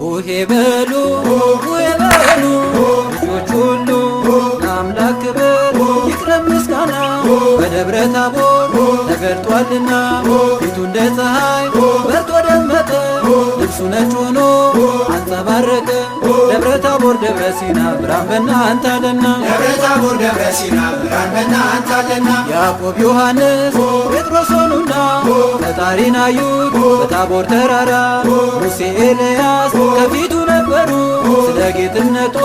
ቡሄ በሉ ቡሄ በሉ ልጆች ሁሉ ለአምላክ ክብር ይቅረብ ምስጋና። በደብረ ታቦር ተገልጧልና ፊቱ እንደ ፀሐይ በርቶ ደመቀ። ልብሱ ነጭ ሆኖ አንጸባረቀ። ደብረ ታቦር ደብረ ሲና ብርሃን በእናንተ አለና። ደብረ ታቦር ደብረ ሲና ብርሃን በእናንተ አለና። ያዕቆብ ዮሐንስ ጴጥሮስ ሆኑና ፈጣሪን አዩት በታቦር ተራራ። ሙሴ ኤልያስ ከፊቱ ነበሩ ስለ ጌትነቱ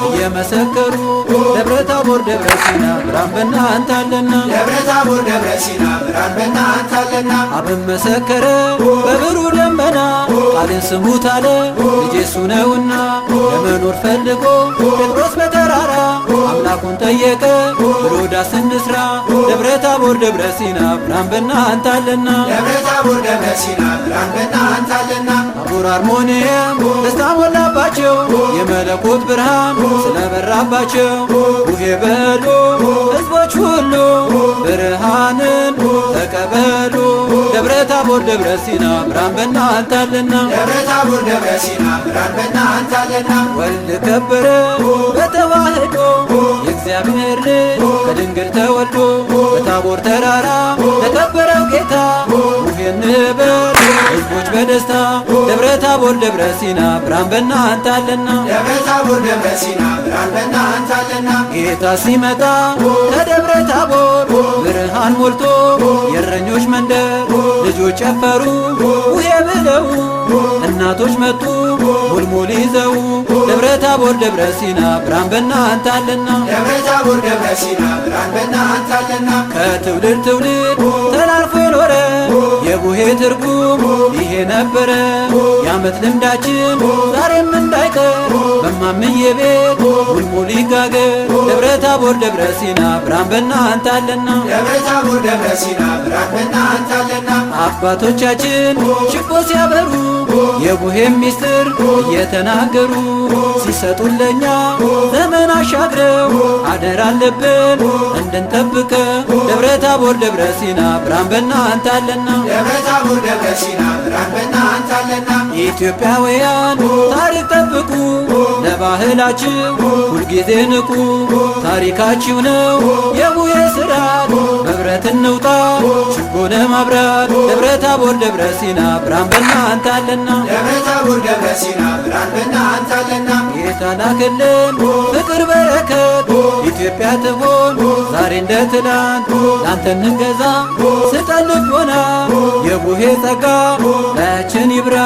እየመሰከሩ። ደብረ ታቦር ደብረ ሲና ብርሃን በእናንተ አለና። ደብረ ታቦር ደብረ ሲና ብርሃን በእናንተ አለና። አብን መሰከረ በብሩህ ደመና ቃልን ስሙት አለ ልጄ እሱ ነውና። ለመኖር ፈልጎ ጴጥሮስ በተራራ አምላኩን ጠየቀ ብሎ ዳስ እንስራ። ደብረ ታቦር ደብረ ሲና ብርሃን በእናንተ አለና። ደብረ ታቦር ደብረ ሲና ብርሃን በእናንተ አለና። ታቦር አርሞንኤም ደስታ ሞላባቸው የመለኮት ብርሃን ስለበራባቸው። ቡሄ በሉ ሕዝቦች ሁሉ ብርሃንን ተቀበሉ። ደብረ ታቦር ደብረ ሲና ብርሃን በእናንተ አለና። ደብረ ታቦር ደብረ ሲና ብርሃን በእናንተ አለና። ወልድ ከበረ በተዋህዶ የእግዚአብሔር ልጅ ከድንግል ተወልዶ። በታቦር ተራራ ለከበረው ጌታ ቡሄ እንበል ሕዝቦች በደስታ። ደብረ ታቦር ደብረ ሲና ብርሃን በእናንተ አለና። ደብረ ታቦር ደብረ ሲና ብርሃን በእናንተ አለና። ጌታ ሲመጣ ከደብረ ታቦር ብርሃን ሞልቶ የእረኞች መንደር ልጆች ጨፈሩ ቡሄ ብለው። እናቶች መጡ ሙልሙል ይዘው። ደብረ ታቦር ደብረ ሲና ብርሃን በእናንተ አለና። ደብረ ታቦር ደብረ ሲና ብርሃን በእናንተ አለና። ከትውልድ ትውልድ ተላልፎ የኖረ የቡሄ ትርጉም ይሄ ነበረ። የዓመት ልምዳችን ዛሬም እንዳይቀር በማምዬ ቤት ሙልሙል ይጋገር። ደብረ ታቦር ደብረ ሲና ብርሃን በእናንተ አለና። ደብረ ታቦር ደብረ ሲና ብርሃን በእናንተ አለና። አባቶቻችን ችቦ ሲያበሩ የቡሄም ሚስጥር እየተናገሩ ሲሰጡን ለኛ ዘመን አሻግረው አደራ አለብን እንድንጠብቀ። ደብረ ታቦር ደብረ ሲና ብርሃን በእናንተ አለና። ደብረ ታቦር ደብረ ሲና ብርሃን በእናንተ አለና። ኢትዮጵያውያን ታሪክ ጠብቁ ለባህላችሁ ሁልጊዜ ንቁ። ታሪካችሁ ነው የቡሄ ስራት በብረት እንውጣ ችቦ ለማብራት። ደብረ ታቦር ደብረ ሲና ብርሃን በእናንተ አለና። ደብረ ታቦር ደብረ ሲና ብርሃን በእናንተ አለና። ጌታ ላክልን ፍቅር በረከት ኢትዮጵያ ትሆን ዛሬ እንደ ትላንት። ላንተ እንገዛ ስጠን ልቦና የቡሄ ጸጋ ላያችን ይብራ።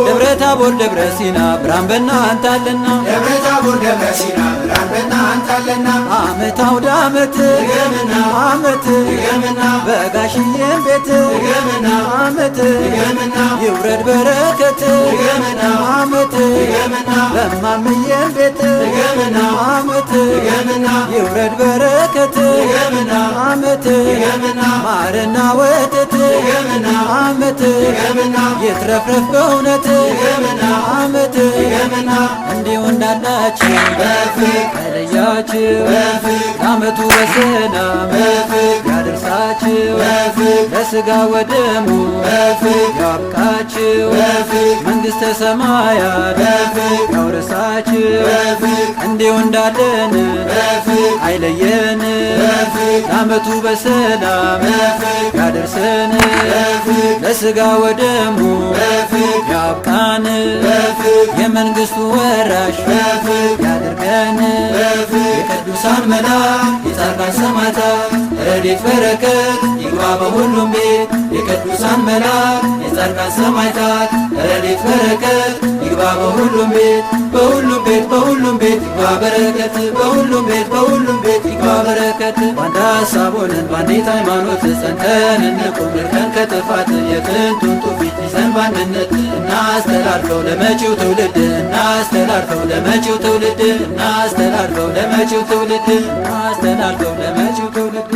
ደብረ ታቦር ደብረ ሲና ብርሃን በእናንተ አለና። ደብረ ታቦር ደብረ ሲና ብርሃን በእናንተ አለና። ዓመት አውደ ዓመት ድገምና ዓመት ድገምና በጋሽዬም ቤት ድገምና ዓመት ድገምና ይውረድ በረከት ድገምና ዓመት ድገምና በማምዬም ቤት ድገምና ዓመት ድገምና ይውረድ በረከት ድገምና ዓመት ድገምና ማርና ወተት ድገምና ዓመት ድገምና ይትረፍረፍ በእውነት ድገምና ዓመት ድገምና እንዲሁ እንዳላችሁ በፍቅር ከለያችሁ በፍቅር ዓመቱ በሰላም በፍቅር ያደርሳችሁ በፍቅር ለሥጋ ወደሙ በፍቅር ያብቃችሁ በፍቅር መንግሥተ ሰማያት በፍቅር ያውርሳችሁ በፍቅር እንዲሁ እንዳለን በፍቅር አይለየን በፍቅር ዓመቱ በሰላም በፍቅር ያደርሰን በፍቅር ለሥጋ ወደሙ በፍቅር ያብቃን በፍቅር የመንግሥቱ ወራሽ በፍቅር ያድርገን። በፍቅር የቅዱሳን መላእክት የጻድቃን ሰማዕታት ረድኤት በረከት ይግባ በሁሉም ቤት። የቅዱሳን መላእክት የጻድቃን ሰማዕታት ረድኤት በረከት ይግባ በሁሉም ቤት። በሁሉም ቤት በሁሉም ቤት ይግባ በረከት በሁሉም ቤት በሁሉም ቤት ይግባ በረከት። በአንድ ሐሳብ ሆነን በአንዲት ሃይማኖት ጸንተን እንቁም ርቀን ከጥፋት የጥንቱን ትውፊት ይዘን በአንድነት እናስተላልፈው ለመጪው ትውልድ እናስተላልፈው ለመጪው ትውልድ እናስተላልፈው ለመጪው ትውልድ እናስተላልፈው ለመጪው ትውልድ።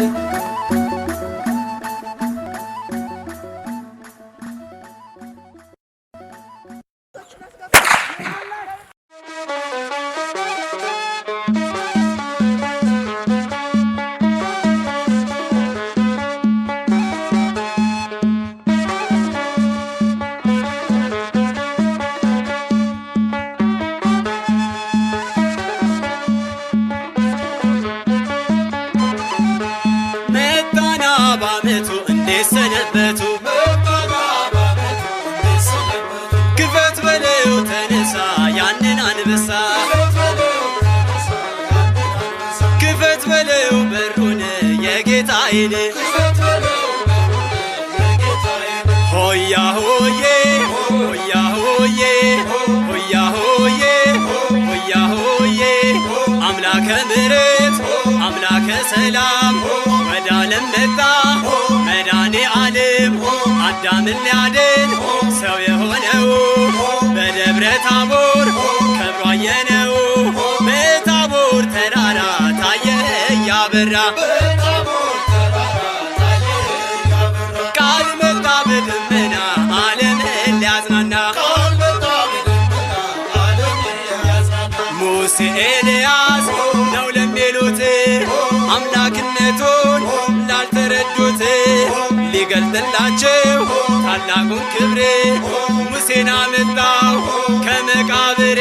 ጌታዬን ሆያ ሆዬ ሆያ ሆዬ ሆያ ሆዬ ሆያ ሆዬ አምላከ ምሕረት አምላከ ሰላም ወደ ዓለም መጣ መድኃኔ ዓለም አዳምን ሊያድን ሰው የሆነው በደብረ ታቦር ከብሮ አየነው በታቦር ተራራ ታየ እያበራ ቃል መጣ በደመና ዓለምን ሊያጽናና ሙሴ ኤልያስ ነው ለሚሉት አምላክነቱን ላልተረዱት ሊገልጥላቸው ታላቁን ክብር ሙሴን አመጣው ከመቃብር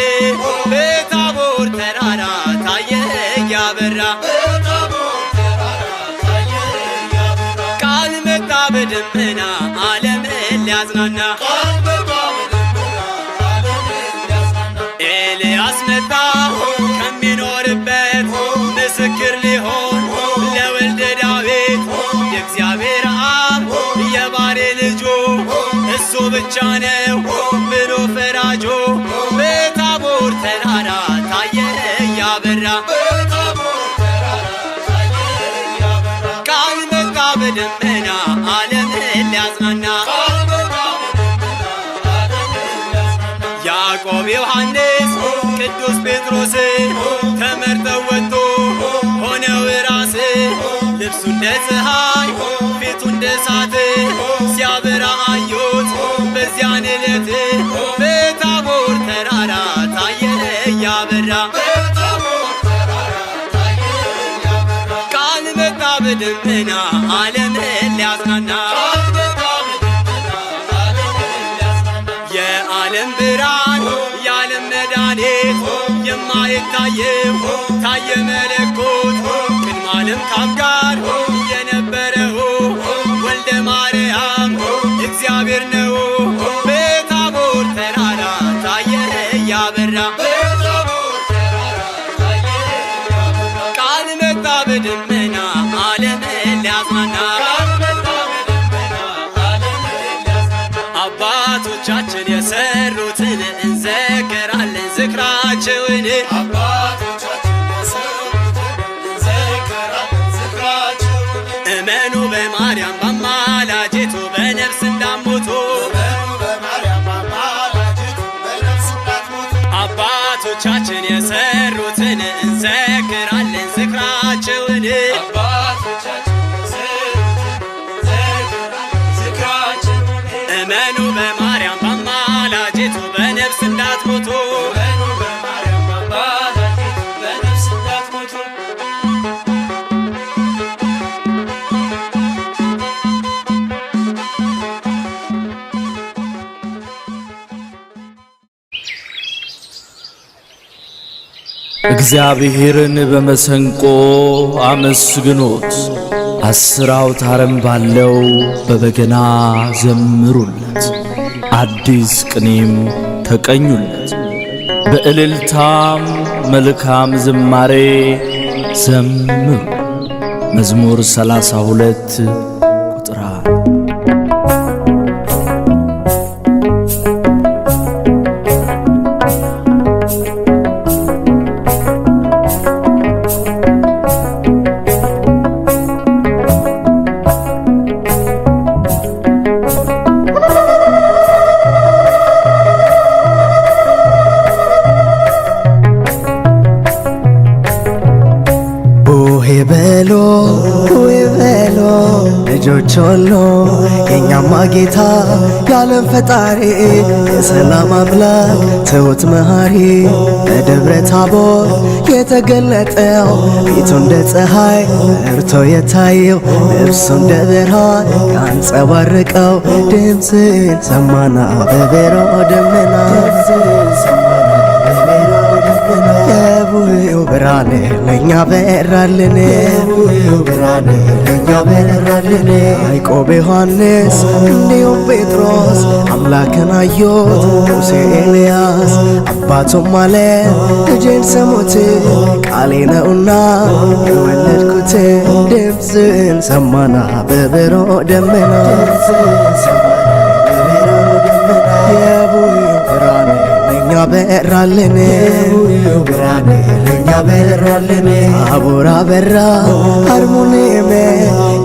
በታቦር ተራራ ታየ እያበራ ቃል መጣ በደመና ዓለምን ሊያጽናና ኤልያስ መጣ ከሚኖርበት ምስክር ሊሆን ለወልደ ዳዊት የእግዚአብሔር አብ የባሬ ልጁ እሱ ብቻ ነው ብሎ ፈራጆ በታቦር ተራራ ታየ እያበራ ቃል መጣ በደመና ዓለምን ሊያጽናና ያዕቆብ ዮሐንስ ቅዱስ ጴጥሮስ ተመርጠው ወጡ ሆነው ራስ ልብሱ እንደ ፀሐይ ፊቱ እንደ እሳት ሲያበራ አዩት በዚያን ዕለት በታቦር ተራራ ታየ እያበራ ቃል መጣ በደመና ዓለምን ሊያጽናና የዓለም ብርሃን የዓለም መድኃኒት የማይታየው ታየ መለኮት ቅድመ ዓለም ከአብ ጋር የነበረው ወልደ ማርያም እግዚአብሔር ነው በታቦር ተራራ ታየ እያበራ ቃል መጣ በደመና ዓለምን ሊያጽናና አባቶቻችን የሰሩትን እንዘክራለን ዝክራቸውን እመኑ በማርያም በአማላጅቱ በነፍስ እንዳትሞቱ አባቶቻችን የሰሩትን እንዘክራለን ዝክራቸውን እመኑ በማርያም በአማላጅቱ በነፍስ እንዳትሞቱ እግዚአብሔርን በመሰንቆ አመስግኖት 10 አውታርም ባለው በበገና ዘምሩለት አዲስ ቅኔም ተቀኙለት በእልልታም መልካም ዝማሬ ዘምሩ መዝሙር 32 ቁጥር 1 ልጆች ሁሉ የኛማ ጌታ የዓለም ፈጣሪ የሰላም አምላክ ትሑት መሐሪ በደብረ ታቦር የተገለጠው ፊቱ እንደ ፀሐይ በርቶ የታየው ልብሱ እንደ ብርሃን ያንጸባረቀው ድምፅን ሰማና በብሩህ ደመና የቡሄው ብርሃን ብርሃን ለኛ በራልን ብርሃን ለኛ በራልን ያዕቆብ ዮሐንስ እንዲሁም ጴጥሮስ አምላክን አዩት ሙሴ ኤልያስ አባቱም አለ ልጄን ስሙት ቃሌ ነውና የወለድኩት ድምፅን ሰማና በብሩህ ደመና የቡሄው ብርሃን ለኛ በራልን ብርሃን ለኛ በራልን አቦራ በራ አርሞንዔም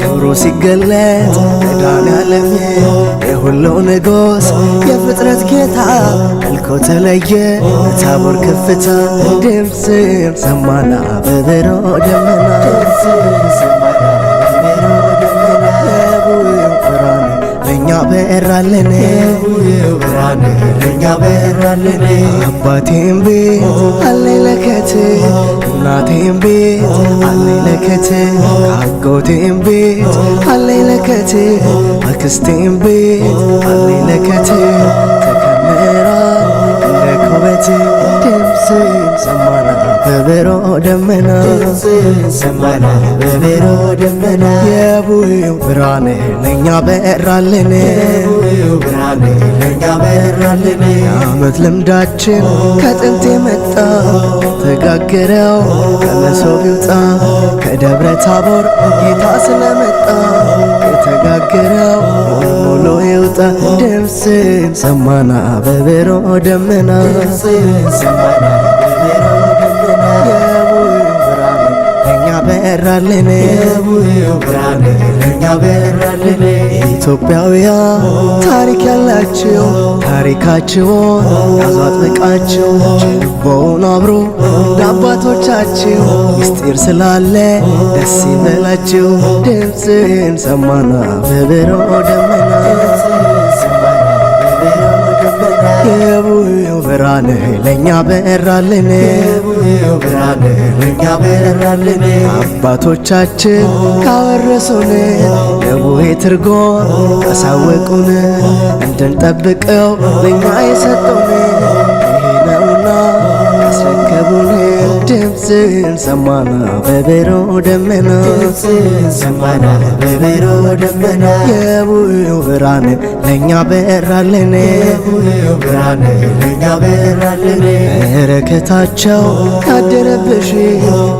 ክብሩ ሲገለጥ መድኃኔዓለም የሁሉ ንጉሥ የፍጥረት ጌታ መልኩ ተለየ በታቦር ከፍታ ድምፅን ሰማና በብሩህ ደመና የቡሄው ብርሃን ለኛ በራልን ብርሃን ለኛ በራልን አባቴም ቤት አለኝ ለከት እናቴም ቤት አለኝ ለከት አጎቴም ቤት አለኝ ለከት አክስቴም ቤት አለኝ ለከት ተከመራ እንደ ኩበት ድምፅን ሰማና በብሩህ ደመና ሰማና በብሩህ ደመና የቡሄው ብርሃን ለኛ በራልን ብርሃን ለኛ በራልን የዓመት ልምዳችን ከጥንት የመጣ ተጋገረው ከመሶብ ይውጣ ከደብረ ታቦር ጌታ ስለመጣ የተጋገረው ሙሉ ይውጣ ድምፅን ሰማና በብሩህ ደመና ሰማና በብሩህ ደመና የቡሄው ብርሃን ለኛ በራልን ብርሃን ለኛ በራልን ኢትዮጵያውያን ታሪክ ያላችሁ ታሪካችሁን ያዙ አጥብቃችሁ ችቦውን አብሮ እንደ አባቶቻችሁ ምስጢር ስላለ ደስ ይበላችሁ ድምፅን ሰማና በብሩህ ደመና የቡሄው ብርሃን ለኛ በራልን ብርሃን ለኛ በራልን አባቶቻችን ካወረሱን የቡሄ ትርጉም ካሳወቁን እንድንጠብቀው ለኛ የሰጡን ይሄ ነውና ያስረከቡን ድምፅን ሰማና በብሩህ ደመና ሰማና በብሩህ ደመና የቡሄው ብርሃን ለኛ በራልን ብርሃን ለኛ በራልን በረከታቸው ያደረብሽ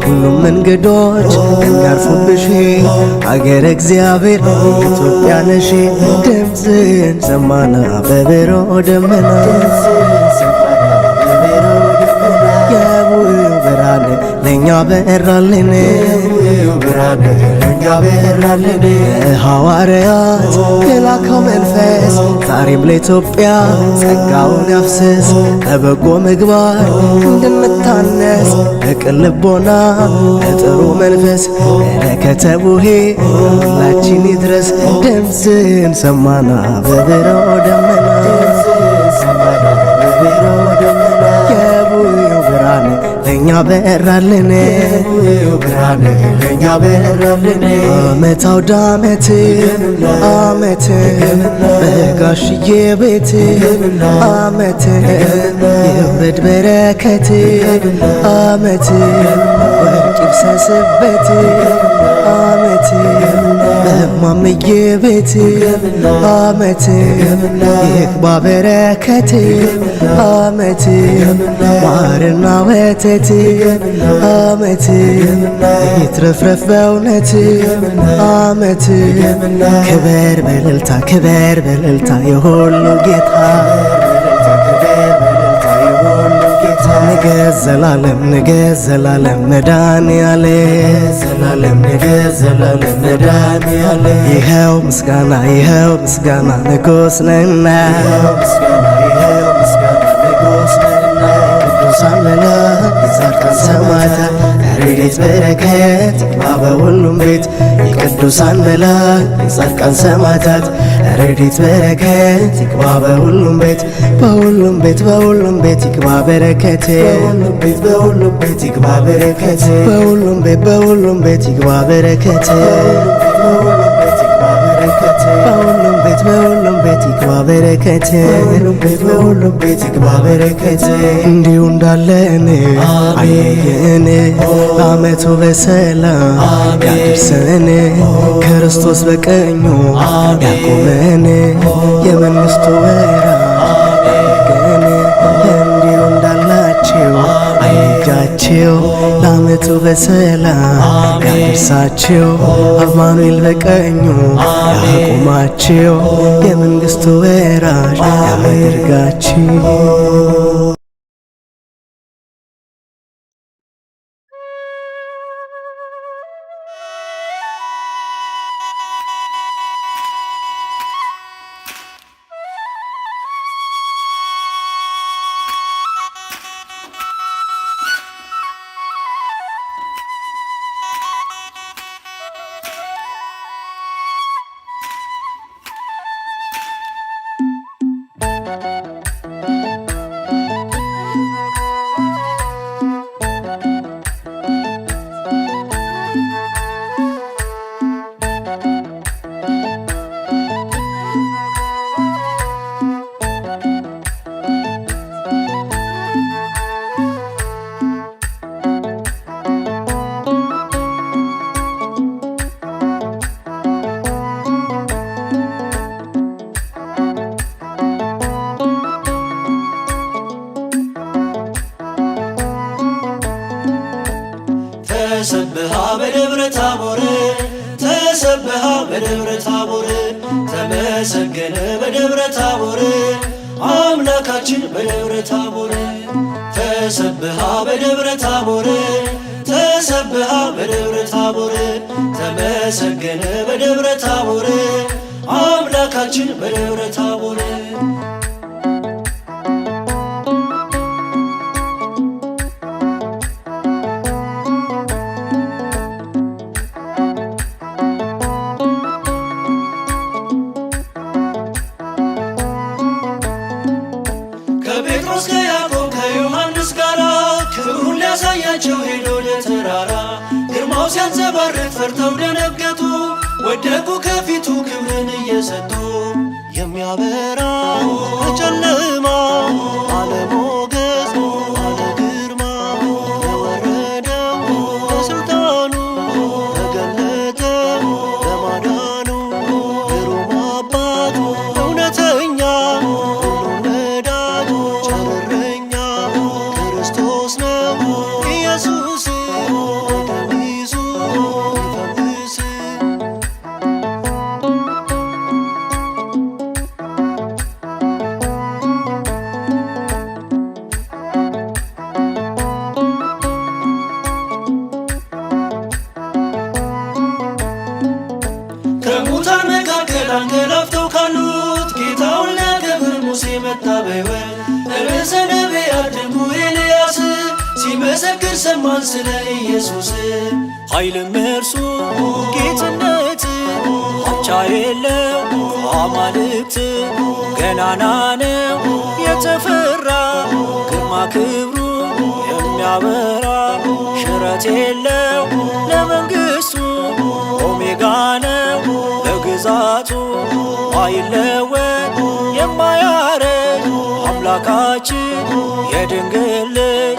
ሁሉም እንግዶች የሚያርፉብሽ አገረ እግዚአብሔር ኢትዮጵያ ነሽ ድምፅን ሰማና በብሩህ ደመና የቡሄው ብርሃን ለኛ በራልን ብርሃን ለኛ በራልን ሐዋርያት የላከው መንፈስ ዛሬም ለኢትዮጵያ ጸጋውን ያፍስስ በበጎ ምግባር እንድንታነስ በቅን ልቦና በጥሩ መንፈስ በረከተ ቡሄ ሁላችን ይድረስ ድምፅን ሰማና በብሩህ ደመና የቡሄው ብርሃን ለኛ በራልን ብርሃን ለኛ በራልን ዓመት አውደ ዓመት ዓመት በጋሽዬ ቤት ዓመት የውረድ በረከት ዓመት ወርቅ ይፍሰስበት ዓመት በማምዬ ቤት ዓመት ይግባ በረከት ዓመት ማርና ወተት ዓመት ይትረፍረፍ በእውነት ዓመት ክበር በእልልታ ክበር በእልልታ የሁሉ ጌታ ንገስ ዘላለም ንገስ ዘላለም መድኃኔዓለም ዘላለም ንገስ ዘላለም መድኃኔዓለም ይኸው ምስጋና ንጉሥ ነህና ምስጋና ይኸው ምስጋና ንጉሥ ነህና ቅዱሳን መላእክት የጻድቃን ሰማዕታት ረድኤት በረከት ይግባ በሁሉም ቤት የቅዱሳን መላእክት የጻድቃን ሰማዕታት ረድኤት በረከት ይግባ በሁሉም ቤት በሁሉም ቤት በሁሉም ቤት ይግባ በረከት በሁሉም ቤት ይግባ በረከት በሁሉም ቤት ይግባ በረከት በሁሉም ቤት ይግባ በረከት በረከት በሁሉም ቤት ይግባ በረከት በሁሉም ቤት ይግባ በረከት እንዲሁ እንዳለን አየየን ለዓመቱ በሰላም ያድርሰን ክርስቶስ በቀኙ ያቆመን የመንግሥቱ ወራሽ ያድርገን እንዲሁ እንዳላችሁ አይጃችሁ ለዓመቱ በሰላም ያድርሳችሁ አማኑኤል በቀኙ ያቁማችሁ የመንግሥቱ ወራሽ ያድርጋችሁ። ተሰብሃ በደብረ ታቦር ተሰብሃ በደብረ ታቦር ተመሰገነ በደብረ ታቦር አምላካችን በደብረ ታቦር ተሰብሃ በደብረ ታቦር ተሰብሃ በደብረ ታቦር ተመሰገነ በደብረ ታቦር አምላካችን በደብረ ታቦር ከጴጥሮስ ከያዕቆብ ከዮሐንስ ጋራ ክብሩን ሊያሳያቸው ሄዶ ለተራራ ግርማው ሲያንጸባርቅ ፈርተው ደነገጡ ወደቁ ከፊቱ ክብርን እየሰጡ የሚያበራ በጨለማ አለሞገስ አለ ግርማ የወረደው በስልጣኑ ተገለጠ በማዳኑ ግሩም አባት እውነተኛ ሁሉን ወዳጅ ቸርረኛ ክርስቶስ ነው ኢየሱስ ቀሚሱ ይፈውስ ከሙታን መካከል አንገላፍተው ካሉት ጌታውን ሊያከብር ሙሴ መጣ በሕይወት ርዕሰ ነቢያት ድንቁ ኤልያስ ሲመሰክር ሰማን ስለ ኢየሱስ ኃይልም እርሱ ጌትነት አቻ የለው አማልክት ገናና ነው የተፈራ ግርማ ክብሩ የሚያበራ ሽረት የለው ለመንግሥቱ ኦሜጋ ነው ለግዛቱ አይለወጥ የማያረጅ አምላካችን የድንግል ልጅ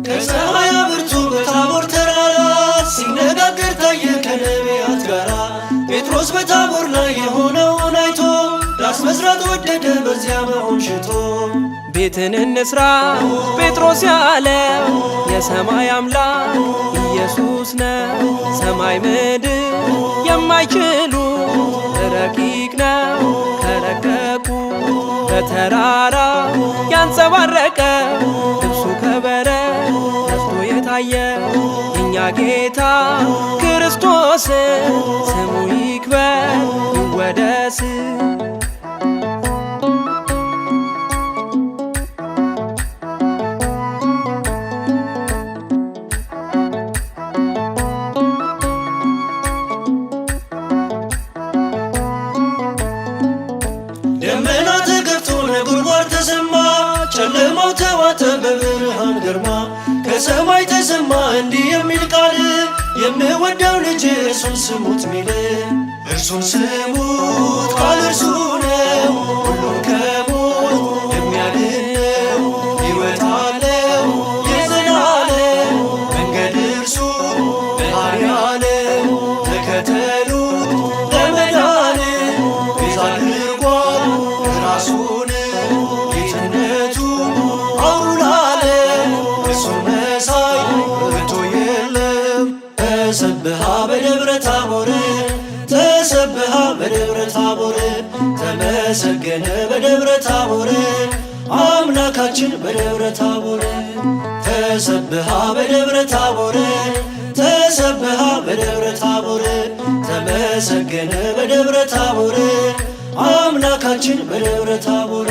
ከፀሐይ አብርቱ በታቦር ተራራ ሲነጋገር ታየ ከነቢያት ጋራ ጴጥሮስ በታቦር ላይ የሆነውን አይቶ ዳስ መስራት ወደደ በዚያ መሆን ሽቶ ቤትን እንስራ ጴጥሮስ ያለው የሰማይ አምላክ ኢየሱስ ነው። ሰማይ ምድር የማይችሉ ረቂቅ ነው ከረቀቁ በተራራ ያንጸባረቀ ልብሱ ከበረት ነስቶ የታየ እኛ ጌታ ክርስቶስ ስሙ ይክበር ይወደስ። ከሰማይ ተሰማ እንዲህ የሚል ቃል የምወደው ልጅ እርሱን ስሙት ሚል እርሱን ስሙት ቃል እርሱ ነው ሁሉን ከሞት የሚያድነው ሕይወት አለው የዘላለም መንገድ እርሱ መሐሪ ዓለም ተከተሉት ለመዳን ቤዛ አድርጓል ራሱን ጌትነቱ አውሩ ለዓለም እርሱን መሳይ ከቶ የለም። ተሰብሃ በደብረ ታቦር ተሰብሃ በደብረ ታቦር ተመሰገነ በደብረ ታቦር አምላካችን በደብረ ታቦር ተሰብሃ በደብረ ታቦር ተሰብሃ በደብረ ታቦር ተመሰገነ በደብረ ታቦር አምላካችን በደብረ ታቦር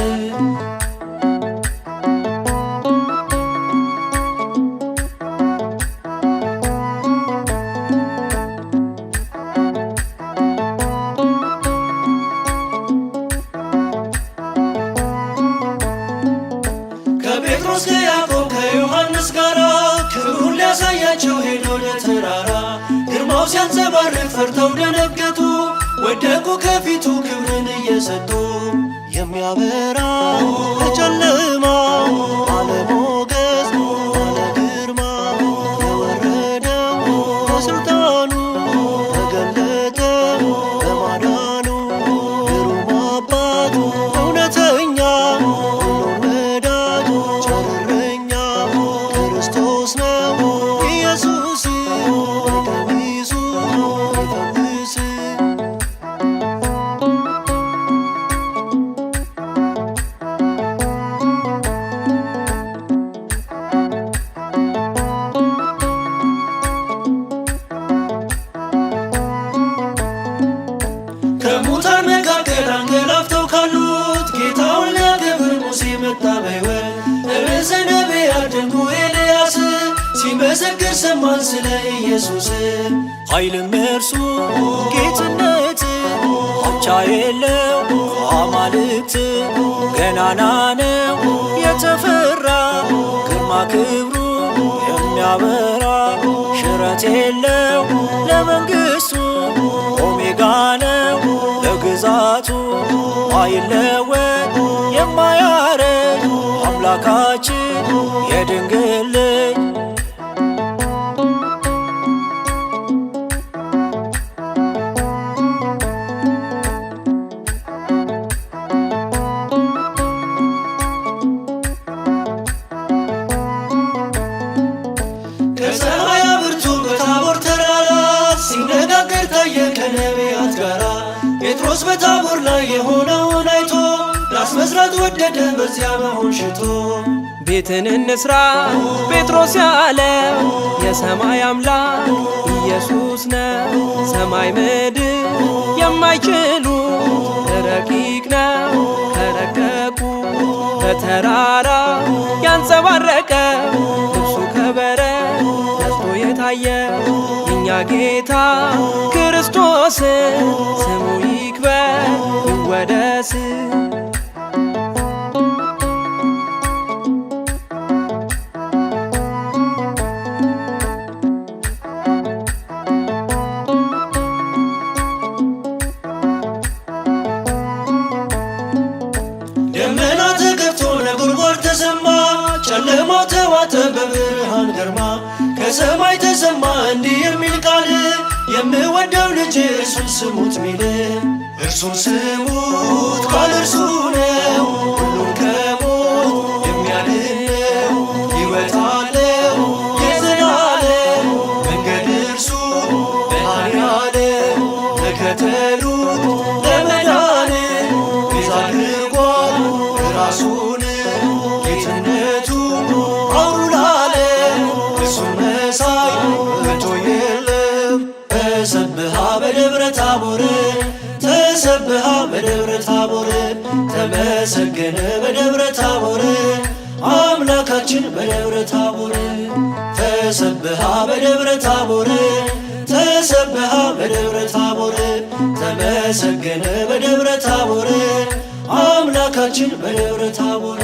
ከጴጥሮስ ከያዕቆብ ከዮሐንስ ጋራ ክብሩን ሊያሳያቸው ሄዶ ለተራራ ግርማው ሲያንጸባርቅ ፈርተው ደነገጡ ወደቁ ከፊቱ ክብርን እየሰጡ የሚያበራ በጨለማ ባለሞገስ ባለግርማ የወረደው በሥልጣኑ ተገለጠ በማዳኑ ግሩም አባት እውነተኛ ሁሉን ወዳጅ ቸርረኛ ክርስቶስ ነው ኢየሱስ በቀሚሱ ይፈውስ ከሙታን መካከል አንገላፍተው ካሉት ጌታውን ሊያከብር ሙሴ መጣ በሕይወት ርዕሰ ነቢያት ድንቁ ኤልያስ ሲመሰክር ሰማን ስለ ኢየሱስ ኃይልም እርሱ ጌትነት አቻ የለው አማልክት ገናና ነው የተፈራ ግርማ ክብሩ የሚያበራ ሽረት የለው ለመንግሥቱ ኦሜጋ ነው ለግዛቱ አይለወጥ የማያረጅ አምላካችን የድንግል ልጅ ከፀሐይ አብርቱ በታቦር ተራራ ሲነጋገር ታየ ከነቢያት ጋራ ጴጥሮስ በታቦር ላይ የሆነውን አይቶ ላስመስራት ወደደ በዚያ መሆን ሽቶ ቤትን እንስራ ጴጥሮስ ያለው የሰማይ አምላክ ኢየሱስ ነው። ሰማይ ምድር የማይችሉ ረቂቅ ነው ከረቀቁ በተራራ ያንጸባረቀ ልብሱ ከበረት ነስቶ የታየ የእኛ ጌታ ክርስቶስ ስሙ ይክበር ይወደስ። ደመና ተገፍቶ ነጎድጓድ ተሰማ ጨለማው ተዋጠ በብርሃን ግርማ ከሰማይ ተሰማ እንዲህ የሚል ቃል የምወደው ልጅ እርሱን ስሙት ሚል እርሱን ስሙት ቃል እርሱ ነው ሁሉን ከሞት የሚያድነው ሕይወት አለው የዘላለም መንገድ እርሱ መሐሪ ዓለም ተከተሉት ለመዳን ቤዛ አድርጓል ራሱን ጌትነቱ አውሩ ለዓለም እርሱን መሳይ ከቶ የለም። ተሰብሃ በደብረ ታቦር ተሰብሃ በደብረ ታቦር ተመሰገነ በደብረ ታቦር አምላካችን በደብረ ታቦር ተሰብሃ በደብረ ታቦር ተሰብሃ በደብረ ታቦር ተመሰገነ በደብረ ታቦር አምላካችን በደብረ ታቦር